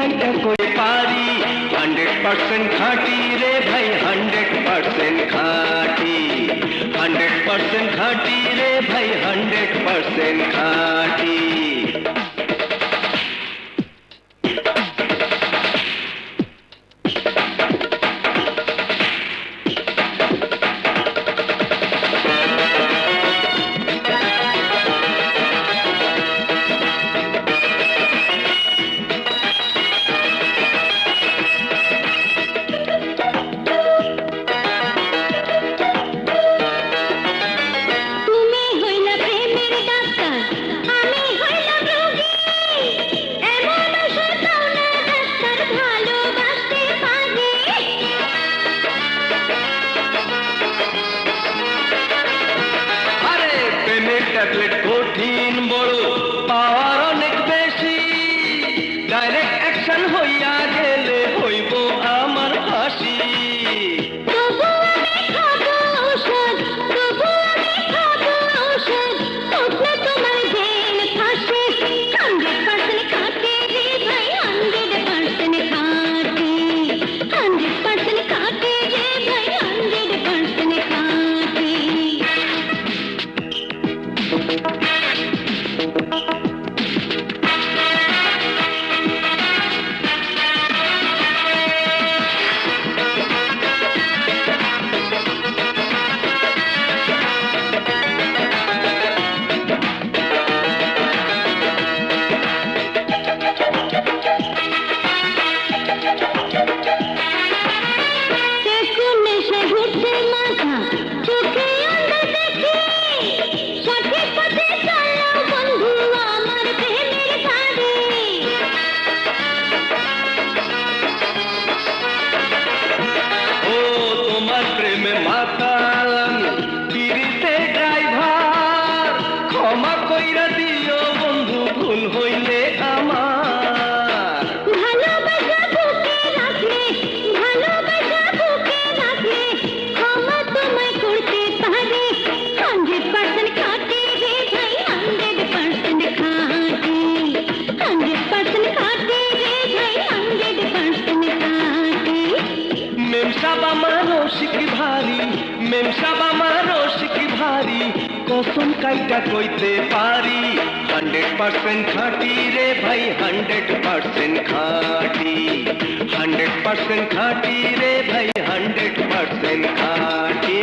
কাইটা কই পারি 100% খাঁটি রে ভাই 100% খাঁটি 100% খাঁটি রে ভাই 100% খাঁটি ট্যাবলেট কঠিন বড় পাওয়ার অনেক বেশি ডাইরেক্ট অ্যাকশন হইয়া গেলে হইব আমার ফাঁসি ক্ষমা কইরা দিও বন্ধু ভুল হইলে আমার ভালোবাসা বুকে রাখলে ক্ষমা তোমায় করতে পারি 100% খাঁটি রে ভাই 100% খাঁটি 100% খাঁটি রে ভাই 100% খাঁটি মেম সাহেব আমার রসিক ভারী মেম সাহেব আমার রসিক ভারী কসম কাইটা কইতে পারি 100% খাঁটি রে ভাই 100% খাঁটি 100% খাঁটি রে ভাই 100% খাঁটি